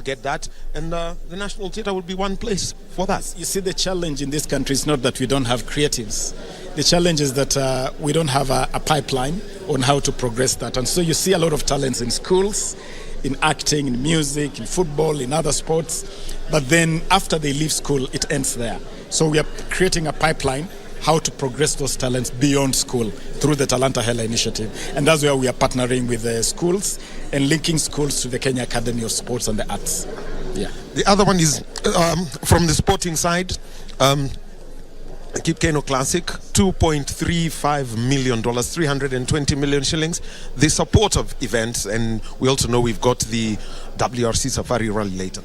get that, and the National Theatre will be one place for that. You see, the challenge in this country is not that we don't have creatives. The challenge is that we don't have a pipeline on how to progress that. And so you see a lot of talents in schools, in acting, in music, in football, in other sports. But then after they leave school, it ends there. So we are creating a pipeline how to progress those talents beyond school through the Talanta Hela initiative. And that's where we are partnering with the schools and linking schools to the Kenya Academy of Sports and the Arts. Yeah. The other one is from the sporting side, Kip Keino Classic, $2.35 million, 320 million shillings. The support of events, and we also know we've got the WRC Safari Rally later.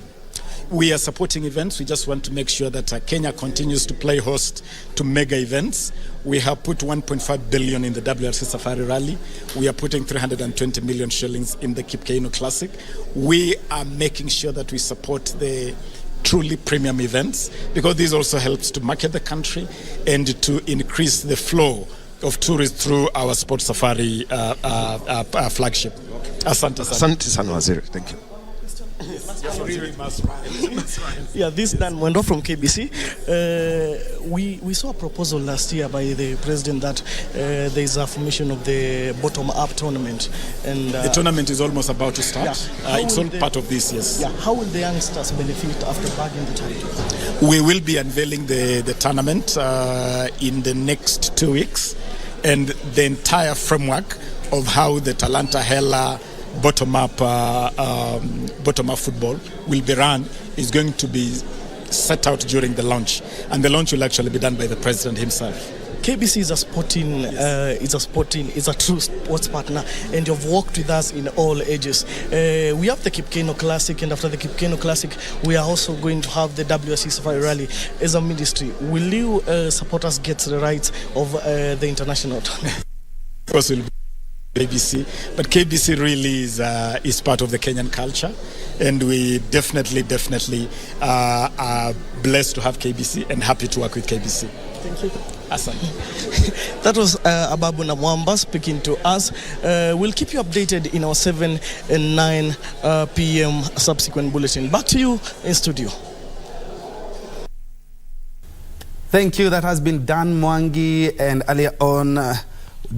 We are supporting events. We just want to make sure that Kenya continues to play host to mega events. We have put 1.5 billion in the WRC Safari Rally. We are putting 320 million shillings in the Kip Keino Classic. We are making sure that we support the truly premium events, because this also helps to market the country and to increase the flow of tourists through our Sports Safari flagship. Asante sana waziri. Thank you. Yeah, this is Dan Mwendo from KBC. We saw a proposal last year by the president that there is a formation of the bottom-up tournament, and the tournament is almost about to start. Yeah. It's all part of this, yes. Yeah. How will the youngsters benefit after bagging the title? We will be unveiling the tournament in the next 2 weeks, and the entire framework of how the Talanta Hela bottom-up football will be run is going to be set out during the launch, and the launch will actually be done by the president himself. KBC is a true sports partner, and you've worked with us in all ages. We have the Kip Keino Classic, and after the Kip Keino Classic, we are also going to have the WRC Safari Rally. As a ministry, will you support us get the rights of the international tournament? Of course, we'll KBC, but KBC really is part of the Kenyan culture, and we definitely are blessed to have KBC and happy to work with KBC. Thank you. Asante. That was Ababu Namwamba speaking to us. We'll keep you updated in our 7 and 9 p.m. subsequent bulletin. Back to you in studio. Thank you. That has been Dan Mwangi, and earlier on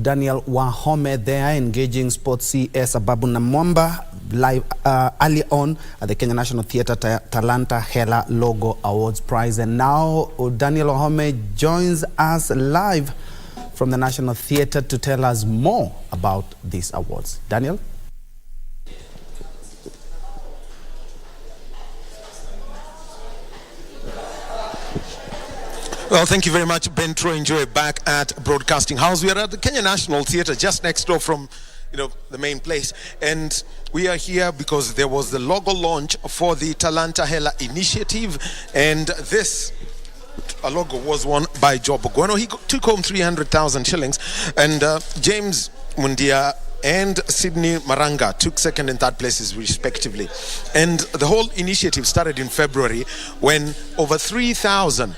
Daniel Wahome there engaging sports CS Ababu Namwamba live early on at the Kenya National Theatre Talanta Hela Logo Awards Prize. And now Daniel Wahome joins us live from the National Theatre to tell us more about these awards. Daniel? Well, thank you very much, Ben Troy. Back at Broadcasting House. We are at the Kenya National Theatre, just next door from, the main place. And we are here because there was the logo launch for the Talanta Hela initiative. And this logo was won by Job Ogweno. He took home 300,000 shillings. And James Mundia and Sydney Maranga took second and third places respectively. And the whole initiative started in February when over 3,000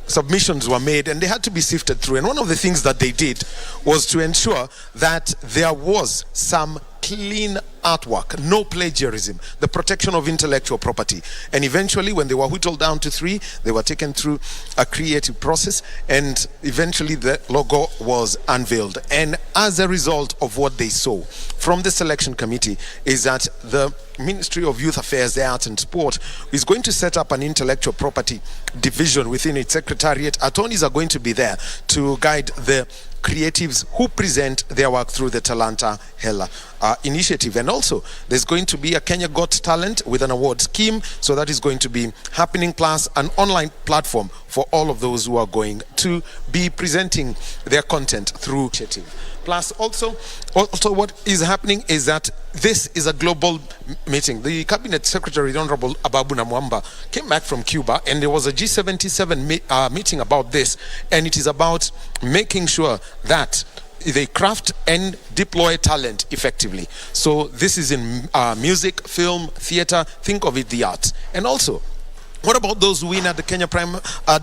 submissions were made, and they had to be sifted through. And one of the things that they did was to ensure that there was some clean artwork, no plagiarism, the protection of intellectual property. And eventually, when they were whittled down to 3, they were taken through a creative process, and eventually the logo was unveiled. And as a result of what they saw from the selection committee is that the Ministry of Youth Affairs, the Arts and Sport is going to set up an intellectual property division within its secretariat. Attorneys are going to be there to guide the creatives who present their work through the Talanta Hela initiative. And also there's going to be a Kenya Got Talent with an award scheme, so that is going to be happening, plus an online platform for all of those who are going to be presenting their content through initiative. Plus also what is happening is that this is a global meeting. The Cabinet Secretary, the Honorable Ababu Namwamba, came back from Cuba, and there was a G77 meeting about this, and it is about making sure that they craft and deploy talent effectively. So this is in music, film, theater, think of it, the arts. And also What about those who win at the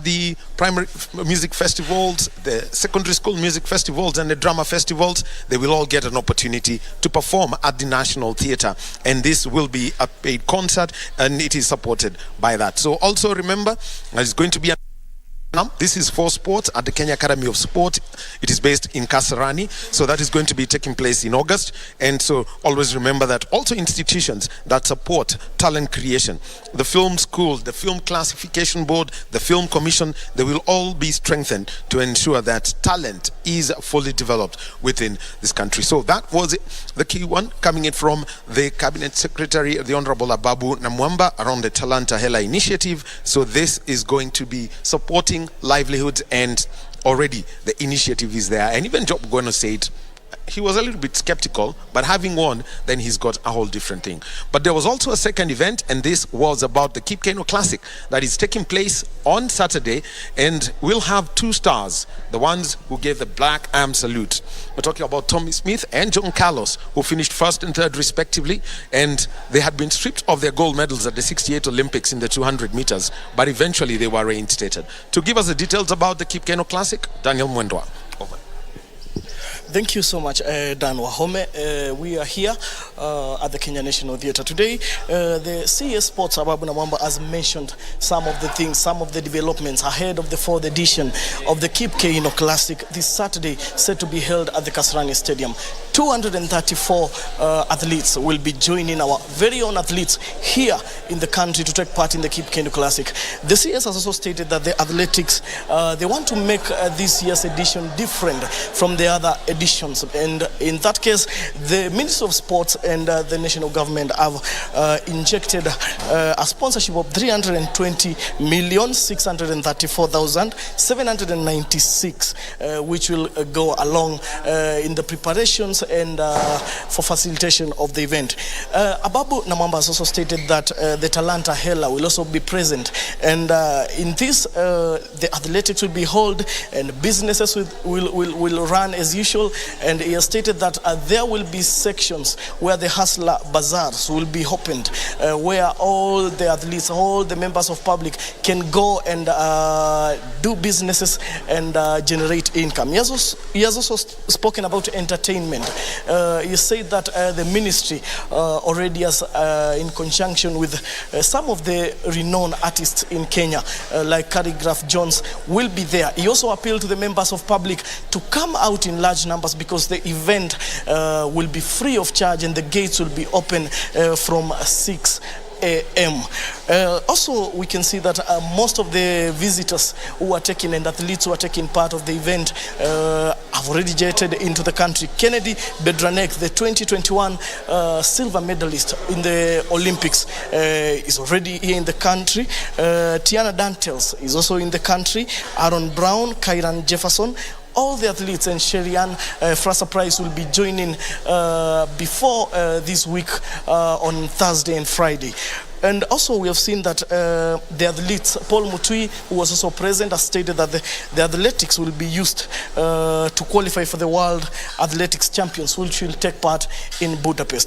the primary music festivals, the secondary school music festivals, and the drama festivals? They will all get an opportunity to perform at the National Theatre, and this will be a paid concert, and it is supported by that. So also remember, it's going to be this is for sports at the Kenya Academy of Sport. It is based in Kasarani, so that is going to be taking place in August. And so always remember that also institutions that support talent creation, the film school, the film classification board, the film commission, they will all be strengthened to ensure that talent is fully developed within this country. So that was it, the key one, coming in from the Cabinet Secretary, the Honorable Ababu Namwamba, around the Talanta Hela initiative. So this is going to be supporting livelihoods, and already the initiative is there. And even Job Gweno said he was a little bit skeptical, but having won, then he's got a whole different thing. But there was also a second event, and this was about the Kip Keino Classic that is taking place on Saturday, and we'll have two stars, the ones who gave the black arm salute. We're talking about Tommy Smith and John Carlos, who finished first and third respectively, and they had been stripped of their gold medals at the 68 Olympics in the 200 meters, but eventually they were reinstated. To give us the details about the Kip Keino Classic, Daniel Mwendwa. Over. Thank you so much, Dan Wahome. We are here at the Kenya National Theatre today. The CS Sports Ababu Namwamba has mentioned some of the things, some of the developments ahead of the 4th edition of the Kip Keino Classic this Saturday, set to be held at the Kasarani Stadium. 234 athletes will be joining our very own athletes here in the country to take part in the Kip Keino Classic. The CS has also stated that the athletics, they want to make this year's edition different from the other editions, and in that case the Ministry of Sports and the national government have injected a sponsorship of 320,634,796 which will go along in the preparations and for facilitation of the event. Ababu Namwamba has also stated that the Talanta Hela will also be present, and in this the athletics will be held and businesses will run as usual. And he has stated that there will be sections where the hustler bazaars will be opened, where all the athletes, all the members of public can go and do businesses and generate income. He has also spoken about entertainment. He said that the ministry already has, in conjunction with some of the renowned artists in Kenya, like Calligraph Jones, will be there. He also appealed to the members of public to come out in large numbers, because the event will be free of charge and the gates will be open from 6 a.m. Also, we can see that most of the visitors who are taking and athletes who are taking part of the event have already jetted into the country. Kennedy Bedranek, the 2021 silver medalist in the Olympics, is already here in the country. Tiana Dantels is also in the country. Aaron Brown, Kyran Jefferson, all the athletes, and Sherian Fraser Price will be joining before this week on Thursday and Friday. And also we have seen that the athletes, Paul Mutui, who was also present, has stated that the athletics will be used to qualify for the World Athletics Champions, which will take part in Budapest.